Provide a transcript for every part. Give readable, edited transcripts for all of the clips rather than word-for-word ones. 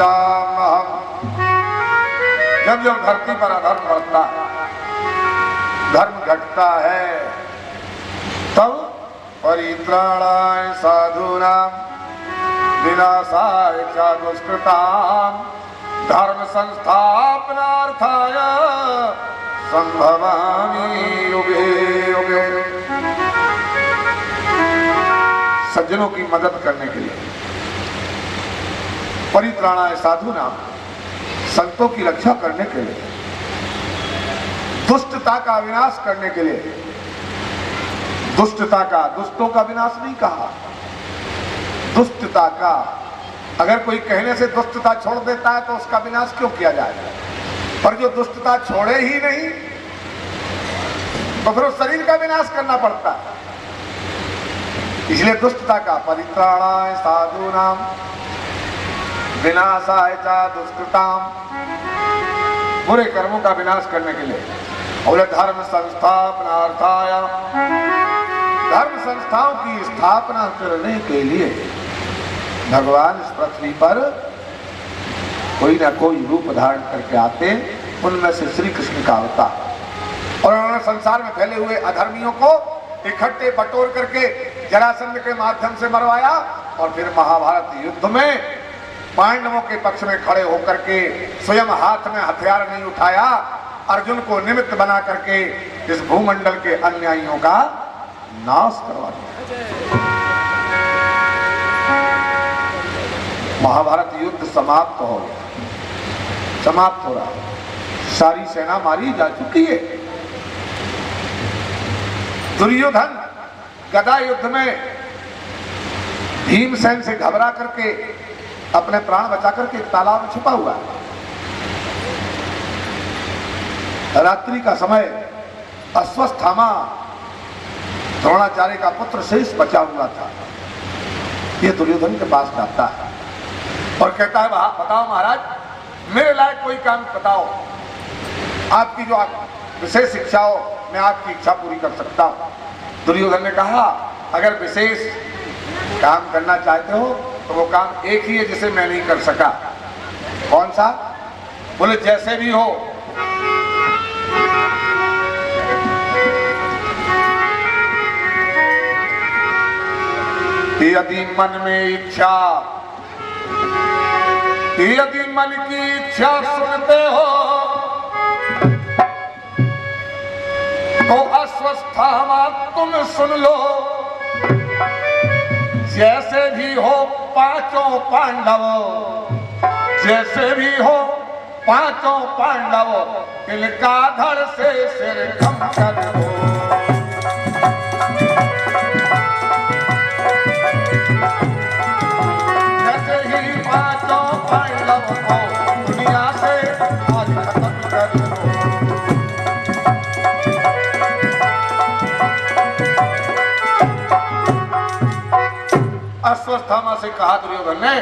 प्रजामहम्। जब जब धरती पर अधर्म बढ़ता है, धर्म घटता है, तब परित्राणाय साधूनां विनाशाय च दुष्कृतां धर्म संस्थापनार्थाय संभवामि युगे युगे। सज्जनों की मदद करने के लिए, परित्राणाय साधूनां संतों की रक्षा करने के लिए, दुष्टता का विनाश करने के लिए, दुष्टता का, दुष्टों का विनाश नहीं कहा, दुष्टता का। अगर कोई कहने से दुष्टता छोड़ देता है तो उसका विनाश क्यों किया जाएगा? पर जो दुष्टता छोड़े ही नहीं तो फिर उस शरीर का विनाश करना पड़ता है। इसलिए दुष्टता का परित्राणाय साधूनां विनाशाय च दुष्कृतां, बुरे कर्मों का विनाश करने के लिए, और धर्म संस्थापनार्थाय, धर्म संस्थाओं की स्थापना करने के लिए भगवान इस पृथ्वी पर कोई ना कोई रूप धारण करके आते। उनमें से श्री कृष्ण का अवतार, और उन्होंने संसार में फैले हुए अधर्मियों को इकट्ठे बटोर करके जरासंध के माध्यम से मरवाया, और फिर महाभारत युद्ध में पांडवों के पक्ष में खड़े होकर के स्वयं हाथ में हथियार नहीं उठाया, अर्जुन को निमित्त बना करके इस भूमंडल के अन्यायियों का नाश करवा दिया। महाभारत युद्ध समाप्त हो गया, समाप्त हो रहा, सारी सेना मारी जा चुकी है। दुर्योधन गदा युद्ध में भीमसेन से घबरा करके अपने प्राण बचा करके एक तालाब में छुपा हुआ है। रात्रि का समय अश्वत्थामा द्रोणाचार्य का पुत्र शेष बचा हुआ था। ये दुर्योधन के पास जाता है और कहता है, बताओ महाराज, मेरे लायक कोई काम बताओ, आपकी जो विशेष इच्छा हो, मैं आपकी इच्छा पूरी कर सकता हूं। दुर्योधन ने कहा, अगर विशेष काम करना चाहते हो तो वो काम एक ही है जिसे मैं नहीं कर सका। कौन सा? बोले जैसे भी हो, यदि मन में इच्छा, यदि मन की इच्छा सुनते हो तो अश्वत्थामा तुम सुन लो। जैसे भी हो पांचों पांडव, जैसे भी हो पांचों पांडव, इनका धड़ से सिर कम कर दो। जैसे ही पांचों पांडव को दुनिया से आज खत्म कर दो। अश्वत्थामा से कहा दुर्योधन ने,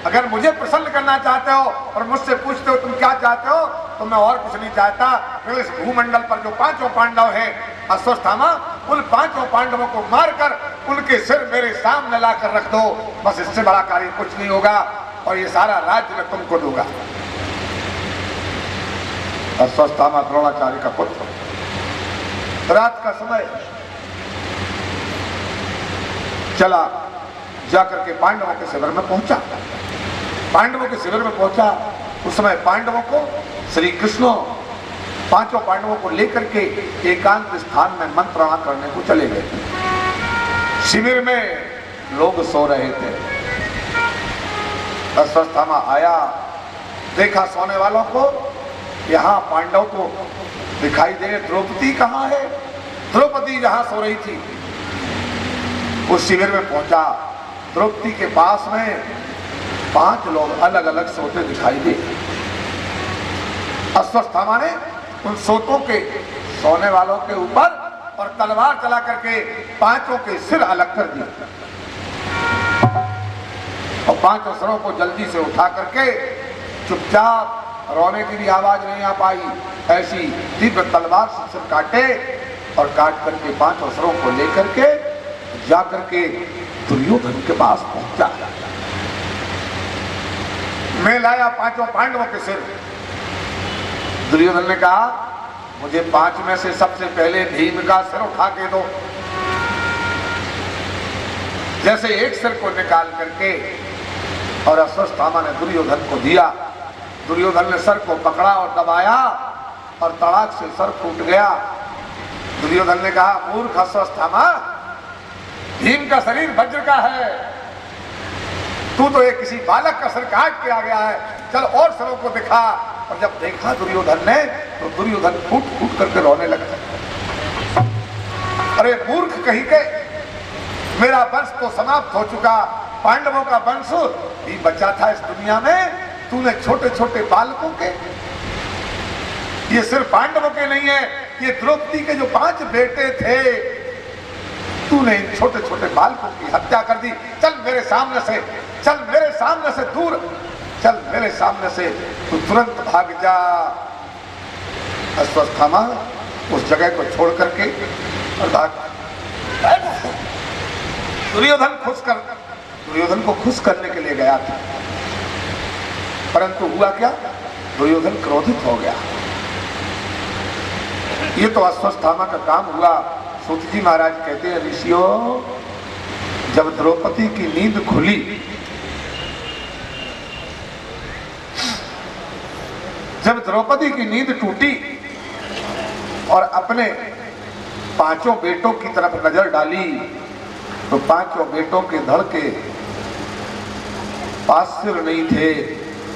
अगर मुझे प्रसन्न करना चाहते हो और मुझसे पूछते हो तुम क्या चाहते हो, तो मैं और कुछ नहीं चाहता। फिर इस भूमंडल पर जो पांचों पांडव हैं, अश्वत्थामा, उन पांचों पांडवों को मारकर उनके सिर मेरे सामने लाकर रख दो। बस इससे बड़ा कार्य कुछ नहीं होगा, और ये सारा राज्य मैं तुमको दूंगा। अश्वत्थामा द्रोणाचार्य का पुत्र रात का समय चला, जाकर के पांडवों के शिविर में पहुंचा। पांडवों के शिविर में पहुंचा, उस समय पांडवों को श्री कृष्ण पांचों पांडवों को लेकर के एकांत स्थान में मंत्रणा करने को चले गए। शिविर में लोग सो रहे थे। अश्वत्थामा आया, देखा सोने वालों को, यहाँ पांडव को दिखाई दे, द्रौपदी कहाँ है? द्रौपदी जहां सो रही थी उस शिविर में पहुंचा। द्रौपदी के पास में 5 लोग अलग अलग सोते दिखाई दे। अश्वत्थामा ने उन सोतों के, सोने वालों के ऊपर और तलवार चला करके पांचों के सिर अलग कर दिए, और 5 सिरों को जल्दी से उठा करके चुपचाप, रोने की भी आवाज नहीं आ पाई, ऐसी तीव्र तलवार से सिर काटे, और काट करके 5 सिरों को लेकर के जाकर के दुर्योधन के पास पहुंचा। मैं लाया 5 पांडवों के सिर। दुर्योधन ने कहा मुझे 5 में से सबसे पहले भीम का सिर उठा के दो। जैसे एक सिर को निकाल करके और अश्वत्थामा ने दुर्योधन को दिया, दुर्योधन ने सर को पकड़ा और दबाया और तड़ाक से सर फूट गया। दुर्योधन ने कहा मूर्ख अश्वत्थामा, भीम का शरीर वज्र का है, तू तो एक किसी बालक का सिर काट के आ गया है, चल और सिरों को दिखा। और जब देखा दुर्योधन ने तो दुर्योधन फूट फूट करके रोने लगा। अरे मूर्ख कहीं के, मेरा वंश तो समाप्त हो चुका, पांडवों का वंश ही बचा था इस दुनिया में, तूने छोटे छोटे बालकों के, ये सिर्फ पांडवों के नहीं है, ये द्रौपदी के जो 5 बेटे थे, तूने इन छोटे छोटे बालकों की हत्या कर दी। चल मेरे सामने से, चल मेरे सामने से दूर, चल मेरे सामने से तू तुरंत भाग जा। अश्वत्थामा उस जगह को छोड़ करके और भाग। दुर्योधन को खुश करने के लिए गया था, परंतु हुआ क्या, दुर्योधन क्रोधित हो गया। ये तो अश्वत्थामा का काम हुआ। सूत जी महाराज कहते हैं ऋषियों, जब द्रौपदी की नींद खुली, जब द्रौपदी की नींद टूटी और अपने 5 बेटों की तरफ नजर डाली तो 5 बेटों के धड़ के पास सिर नहीं थे,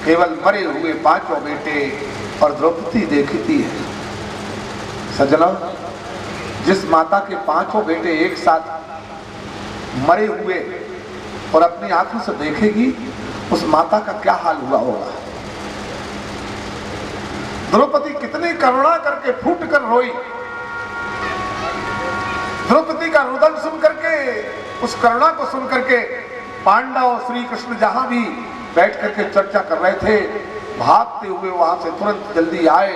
केवल मरे हुए 5 बेटे, और द्रौपदी देखती है। सज्जनों, जिस माता के 5 बेटे एक साथ मरे हुए और अपनी आंखों से देखेगी, उस माता का क्या हाल हुआ होगा। द्रौपदी कितनी करुणा करके फूट कर रोई। द्रौपदी का रुदन सुन करके, उस करुणा को सुन करके पांडव श्री कृष्ण जहां भी बैठ करके चर्चा कर रहे थे, भागते हुए वहां से तुरंत जल्दी आए।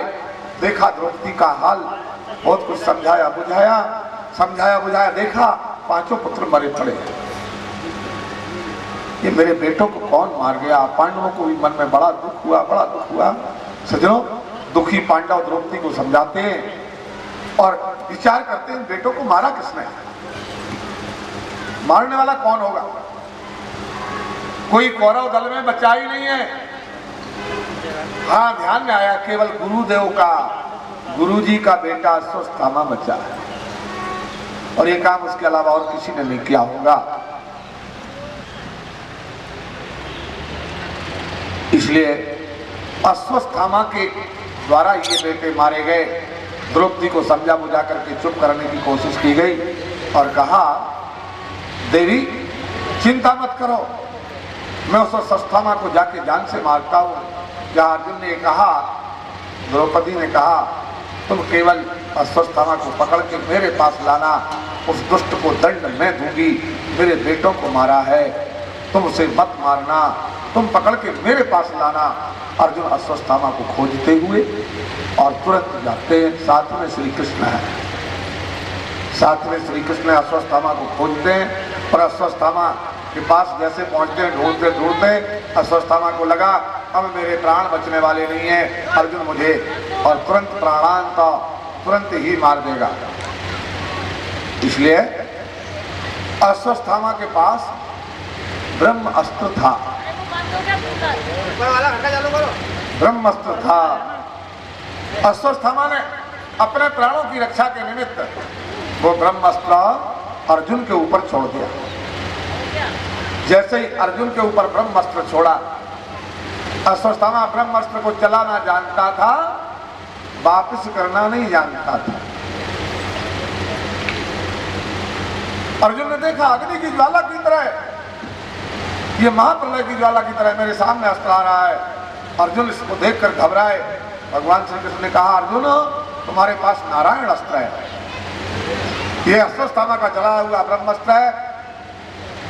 देखा द्रौपदी का हाल, बहुत कुछ समझाया बुझाया, देखा 5 पुत्र मरे पड़े। ये मेरे बेटों को कौन मार गया। पांडवों को भी मन में बड़ा दुख हुआ। सज्जनों, दुखी पांडव द्रौपदी को समझाते हैं और विचार करते हैं बेटों को मारा किसने, मारने वाला कौन होगा। कोई कौरव दल में बचा ही नहीं है। हाँ, ध्यान में आया केवल गुरुदेव का, गुरुजी का बेटा अश्वत्थामा बचा है, और ये काम उसके अलावा और किसी ने नहीं किया होगा। इसलिए अश्वत्थामा के द्वारा ये बेटे मारे गए। द्रौपदी को समझा बुझा करके चुप करने की कोशिश की गई और कहा देवी चिंता मत करो, मैं उस अश्वत्थामा को जाके जान से मारता हूँ। जहाँ अर्जुन ने कहा, द्रौपदी ने कहा तुम केवल अश्वत्थामा को पकड़ के मेरे पास लाना, उस दुष्ट को दंड मैं दूंगी, मेरे बेटों को मारा है, तुम उसे मत मारना, तुम पकड़ के मेरे पास लाना। अर्जुन अश्वत्थामा को खोजते हुए और तुरंत जाते हैं। साथ में श्री कृष्ण है, साथ में श्री कृष्ण अश्वत्थामा को खोजते हैं और अश्वत्थामा के पास जैसे पहुंचते हैं, ढूंढते ढूंढते अश्वत्थामा को लगा अब मेरे प्राण बचने वाले नहीं है, अर्जुन मुझे और तुरंत प्राणांत तुरंत ही मार देगा। इसलिए अश्वत्थामा के पास ब्रह्म अस्त्र था, ब्रह्मास्त्र था। अश्वत्थामा ने अपने प्राणों की रक्षा के निमित्त वो ब्रह्मास्त्र अर्जुन के ऊपर छोड़ दिया। जैसे ही अर्जुन के ऊपर ब्रह्मास्त्र छोड़ा, अश्वत्थामा ब्रह्मास्त्र को चलाना जानता था, वापस करना नहीं जानता था। अर्जुन ने देखा अग्नि की ज्वाला की तरह, ये महाप्रलय की ज्वाला की तरह मेरे सामने अस्त्र आ रहा है। अर्जुन इसको देखकर घबराए। भगवान श्री कृष्ण ने कहा अर्जुन तुम्हारे पास नारायण अस्त्र है, ये अश्वत्थामा का जला हुआ ब्रह्मास्त्र है,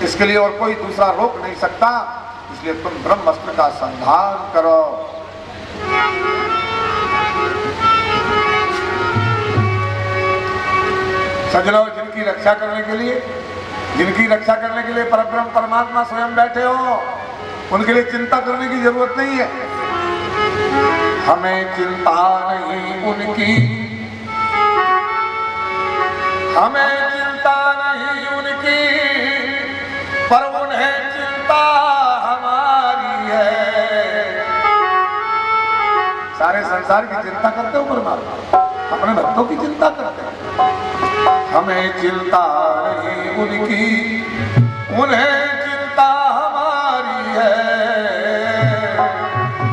इसके लिए और कोई दूसरा रोक नहीं सकता, इसलिए तुम ब्रह्मास्त्र का संधान करो। सज्जनों, जिनकी रक्षा करने के लिए परब्रह्म परमात्मा स्वयं बैठे हो, उनके लिए चिंता करने की जरूरत नहीं है। हमें चिंता नहीं उनकी, हमें चिंता नहीं उनकी, पर उन्हें चिंता हमारी है। सारे संसार की चिंता करते हो परमात्मा, अपने भक्तों की चिंता करते हैं। हमें चिंता नहीं उनकी, उन्हें चिंता हमारी है।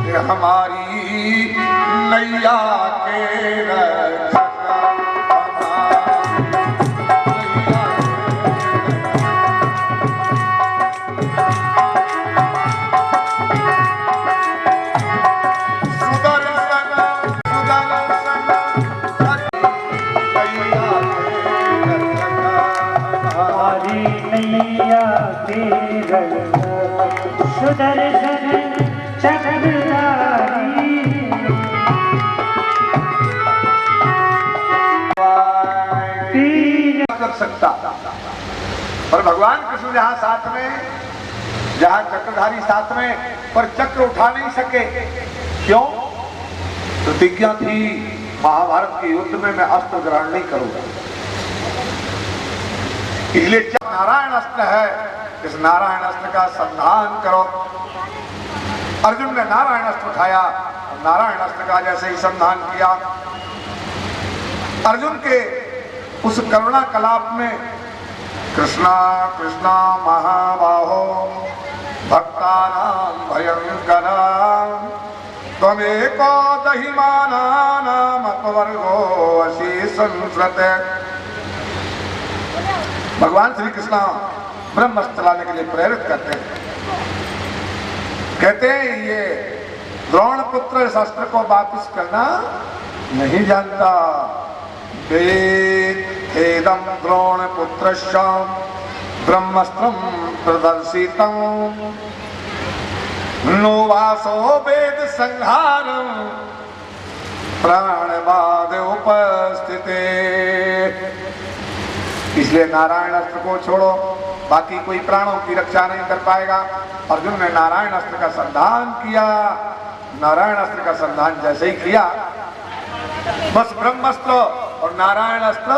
ये हमारी नैया के रक्षक, सुदर्शन चक्रधारी। कर सकता, पर भगवान कृष्ण जहां साथ में, जहां चक्रधारी साथ में, पर चक्र उठा नहीं सके। क्यों? प्रतिज्ञा थी महाभारत के युद्ध में मैं अस्त्र ग्रहण नहीं करूंगा। इसलिए नारायण अस्त्र है, इस नारायण अस्त्र का संधान करो। अर्जुन ने नारायण अस्त्र उठाया, नारायण अस्त्र का जैसे ही संधान किया, अर्जुन के उस करुणा कलाप में कृष्णा कृष्णा महाबाहो भक्तानां भयंकरा त्वमेको दहिमानानां अपवर्गो असी संस्रते। भगवान श्री कृष्ण ब्रह्मास्त्र लाने के लिए प्रेरित करते हैं। कहते हैं ये द्रोण पुत्र इस अस्त्र को वापस करना नहीं जानता। वेदेदं द्रोण पुत्रस्य ब्रह्मास्त्रं प्रदर्शितं नो वासो वेद संहारं प्राणवाद उपस्थिते। इसलिए नारायण अस्त्र को छोड़ो, बाकी कोई प्राणों की रक्षा नहीं कर पाएगा। अर्जुन ने नारायण अस्त्र का संधान किया। नारायण अस्त्र का संधान जैसे ही किया, बस ब्रह्मास्त्र और नारायण अस्त्र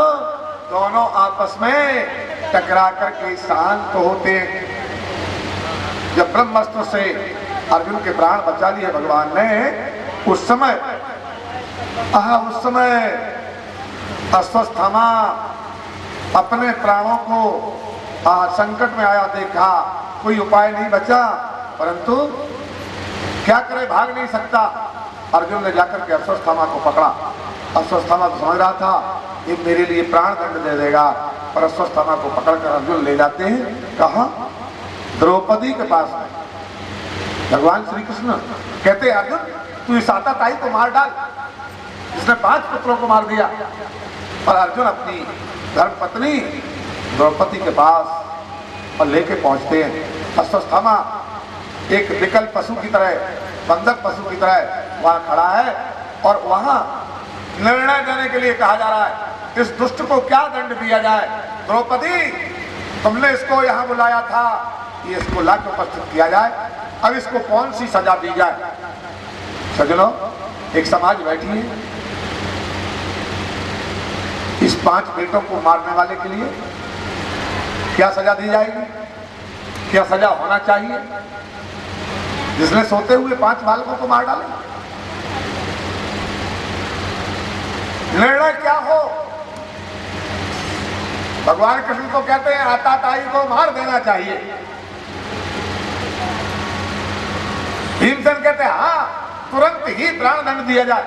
दोनों आपस में टकरा करके शांत होते। जब ब्रह्मास्त्र से अर्जुन के प्राण बचा लिए भगवान ने, उस समय अश्वत्थामा अपने प्राणों को संकट में आया देखा, कोई उपाय नहीं बचा, परंतु क्या करे, भाग नहीं सकता। अर्जुन ने जाकर के अश्वत्थामा को पकड़ा। अश्वत्थामा तो समझ रहा था ये मेरे लिए प्राण दंड दे देगा, पर अश्वत्थामा को पकड़कर अर्जुन ले जाते हैं कहाँ? द्रौपदी के पास में। भगवान श्री कृष्ण कहते हैं अर्जुन तू इस आतताई को मार डाल, इसने 5 पुत्रों को मार दिया। और अर्जुन अपनी धर्म पत्नी द्रौपदी के पास और लेके पहुंचते हैं। अश्वत्थामा एक विकल पशु की तरह, बंधक पशु की तरह वहां खड़ा है और वहां निर्णय देने के लिए कहा जा रहा है इस दुष्ट को क्या दंड दिया जाए। द्रौपदी तुमने इसको यहाँ बुलाया था, ये इसको लाके उपस्थित किया जाए, अब इसको कौन सी सजा दी जाए। सजनों, एक समाज बैठी है, इस 5 बेटों को मारने वाले के लिए क्या सजा दी जाएगी, क्या सजा होना चाहिए? जिसने सोते हुए 5 बालकों को मार डाले, निर्णय क्या हो? भगवान कृष्ण तो कहते हैं आतताई को मार देना चाहिए। भीमसेन कहते हैं हाँ, तुरंत ही प्राण दंड दिया जाए।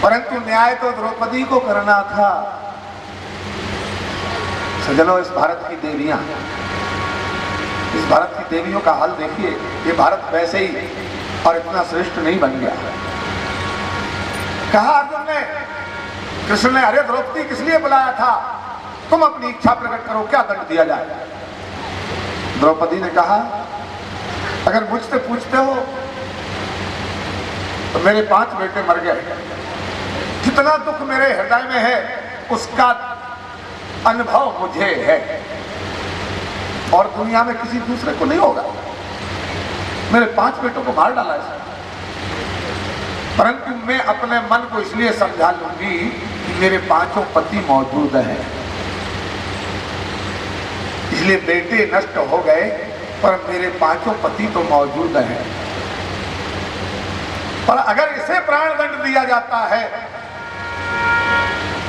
परंतु न्याय तो द्रौपदी को करना था। सजनों, इस भारत की देवियां, इस भारत की देवियों का हाल देखिए। ये भारत वैसे ही और इतना श्रेष्ठ नहीं बन गया। कहा अर्जुन ने, कृष्ण ने, अरे द्रौपदी किस लिए बुलाया था, तुम अपनी इच्छा प्रकट करो, क्या दंड दिया जाए। द्रौपदी ने कहा अगर मुझसे पूछते हो तो मेरे 5 बेटे मर गए, जितना दुख मेरे हृदय में है उसका अनुभव मुझे है। और दुनिया में किसी दूसरे को नहीं होगा। मेरे 5 बेटों को मार डाला इसने, परंतु मैं अपने मन को इसलिए समझा लूंगी कि मेरे 5 पति मौजूद हैं, इसलिए बेटे नष्ट हो गए पर मेरे 5 पति तो मौजूद हैं। पर अगर इसे प्राण दंड दिया जाता है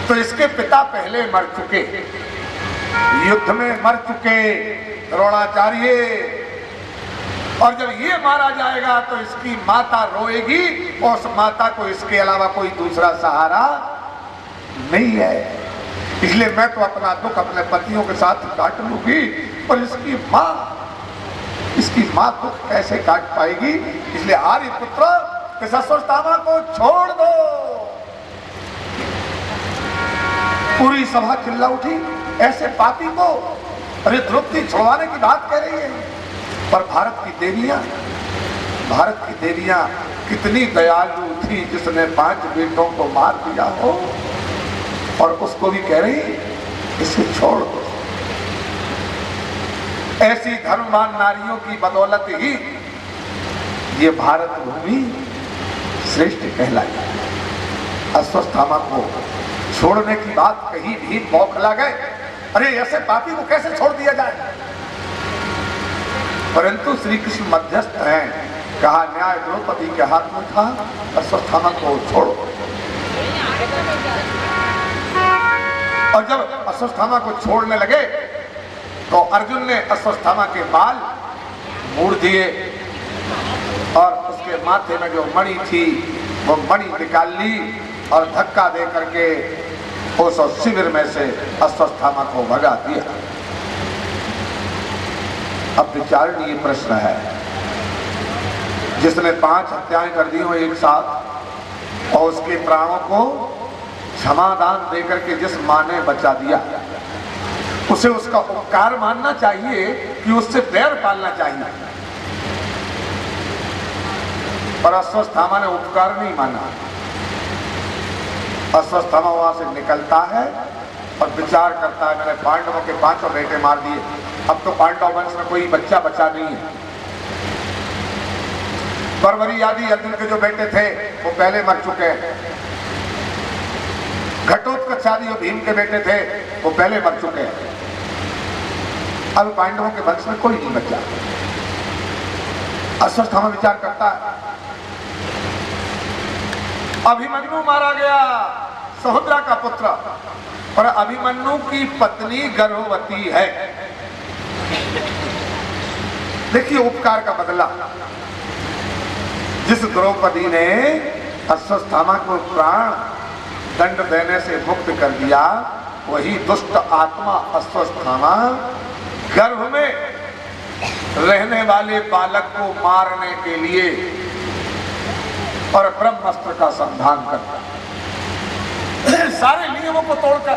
तो इसके पिता पहले मर चुके, युद्ध में मर चुके द्रोणाचार्य, और जब ये मारा जाएगा तो इसकी माता रोएगी और उस माता को इसके अलावा कोई दूसरा सहारा नहीं है। इसलिए मैं तो अपना दुख अपने पतियों के साथ काट लूंगी, पर इसकी माँ दुख कैसे काट पाएगी। इसलिए आर्यपुत्र इस अश्वत्थामा को छोड़ दो। पूरी सभा चिल्ला उठी, ऐसे पापी को, अरे द्रौपदी छुड़वाने की बात कह रही है। पर भारत की देवियां कितनी दयालु थी, जिसने 5 बेटों को मार दिया हो और उसको भी कह रही इसे छोड़ दो। ऐसी धर्मवान नारियों की बदौलत ही ये भारत भूमि श्रेष्ठ कहलाई। अश्वत्थामा को छोड़ने की बात कहीं भी बौखला गए, अरे ऐसे पापी को कैसे छोड़ दिया जाए। परंतु श्री कृष्ण मध्यस्थ हैं, कहा न्याय द्रौपदी के हाथ में था, अश्वत्थामा को छोड़ो। और जब अश्वत्थामा को छोड़ने लगे तो अर्जुन ने अश्वत्थामा के बाल मोड़ दिए और उसके माथे में जो मणि थी वो मणि निकाल ली और धक्का दे करके उस शिविर में से अश्वत्थामा को भगा दिया। अब विचारणीय प्रश्न है, जिसने 5 हत्याएं कर दी हो एक साथ और उसके प्राणों को क्षमादान देकर के जिस मां ने बचा दिया, उसे उसका उपकार मानना चाहिए कि उससे बैर पालना चाहिए। पर अश्वत्थामा ने उपकार नहीं माना। अश्वत्थामा वहां से निकलता है और विचार करता है, मैंने पांडवों के 5 बेटे मार दिए, अब तो पांडव वंश में कोई बच्चा बचा नहीं है। परवरी आदि अर्जुन के जो बेटे थे वो पहले मर चुके हैं। घटोत्कच आदि जो भीम के बेटे थे वो पहले मर चुके हैं। अब पांडवों के वंश में कोई नहीं बचा। अश्वत्थामा विचार करता है, अभिमन्यु मारा गया, सहोदरा का पुत्र, पर अभिमन्यु की पत्नी गर्भवती है। देखिए उपकार का बदला। जिस द्रौपदी ने अश्वत्थामा को प्राण दंड देने से मुक्त कर दिया, वही दुष्ट आत्मा अश्वत्थामा गर्भ में रहने वाले बालक को मारने के लिए और ब्रह्मास्त्र का संधान करता है। सारे नियमों को तोड़कर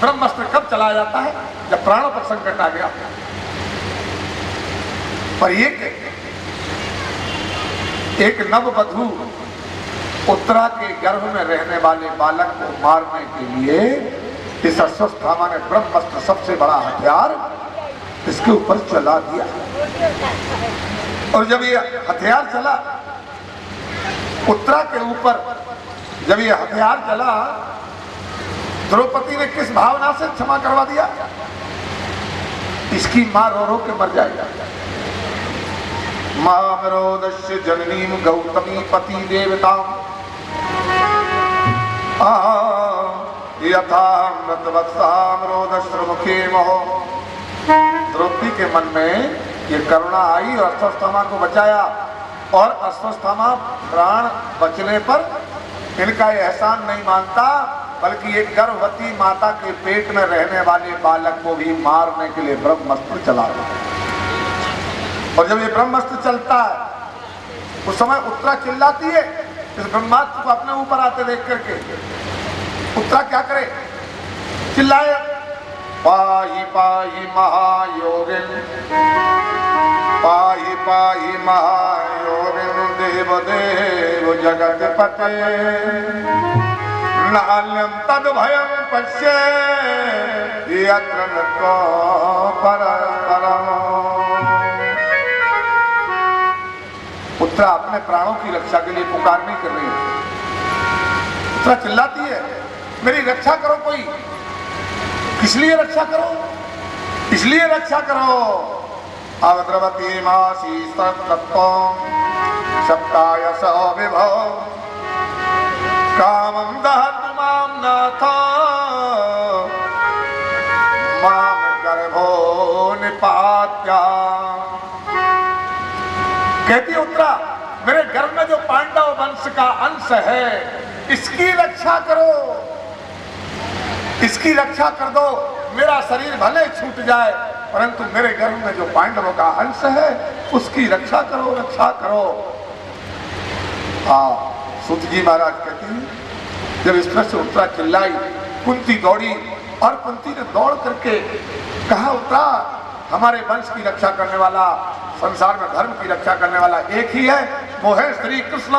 ब्रह्मास्त्र कब चलाया जाता है? जब प्राणों पर संकट आ गया। पर एक नववधू उत्तरा के गर्भ में रहने वाले बालक को मारने के लिए इस अश्वत्थामा ने ब्रह्मास्त्र, सबसे बड़ा हथियार, इसके ऊपर चला दिया। और जब ये हथियार चला उत्तरा के ऊपर, जब ये हथियार चला, द्रौपदी ने किस भावना से क्षमा करवा दिया? इसकी मां रो रो के मर जाएगा। मामरोदस्य जननीम गौतमी पति देवताम यथा मृतवत्सामरोदश्रमुखे महो। द्रौपदी के मन में ये करुणा आई और अश्वत्थामा को बचाया, और अश्वत्थामा प्राण बचने पर इनका ये एहसान नहीं मानता, बल्कि एक गर्भवती माता के पेट में रहने वाले बालक को भी मारने के लिए ब्रह्मास्त्र चला रहा। और जब ये ब्रह्मास्त्र चलता है उस समय उत्तरा चिल्लाती है इस ब्रह्मास्त्र को अपने ऊपर आते देख करके। उत्तरा क्या करे? चिल्लाए, पाहि पाहि महायोगिन, पाहि पाहि महायोगिन, देव देव जगतपते, नाल्यं तद्भयं पश्ये यत्र न परस्पर उत्तरा अपने प्राणों की रक्षा के लिए पुकार नहीं कर रही है। उत्तरा चिल्लाती है, मेरी रक्षा करो कोई। किस लिए रक्षा करो? इसलिए रक्षा करो अवद्रवती मासी सत्तत्वं सप्ताय सविभव कामं दहतु मां नाथ मां गर्भो निपात्या। कहती उत्तरा, मेरे गर्भ में जो पांडव वंश का अंश है इसकी रक्षा करो, इसकी रक्षा कर दो। मेरा शरीर भले छूट जाए परंतु मेरे गर्भ में जो पांडवों का अंश है उसकी रक्षा करो, रक्षा करो। हाँ, सूत जी महाराज कहते हैं, जब इस तरह से उत्तरा चिल्लाई, कुंती दौड़ी और कुंती ने दौड़ करके कहा, उत्तरा हमारे वंश की रक्षा करने वाला, संसार में धर्म की रक्षा करने वाला एक ही है, वो है श्री कृष्ण।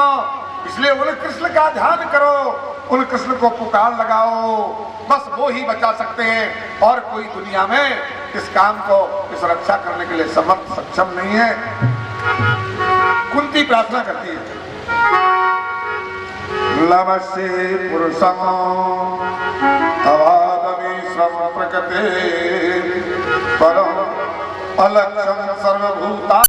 इसलिए उन कृष्ण का ध्यान करो, उन कृष्ण को पुकार लगाओ, बस वो ही बचा सकते हैं और कोई दुनिया में इस काम को, इस रक्षा करने के लिए समर्थ सक्षम नहीं है। कुंती प्रार्थना करती है, लमसे पुरुषं अवादमी श्रम प्रकृते परम अलक्षं सर्वभूता।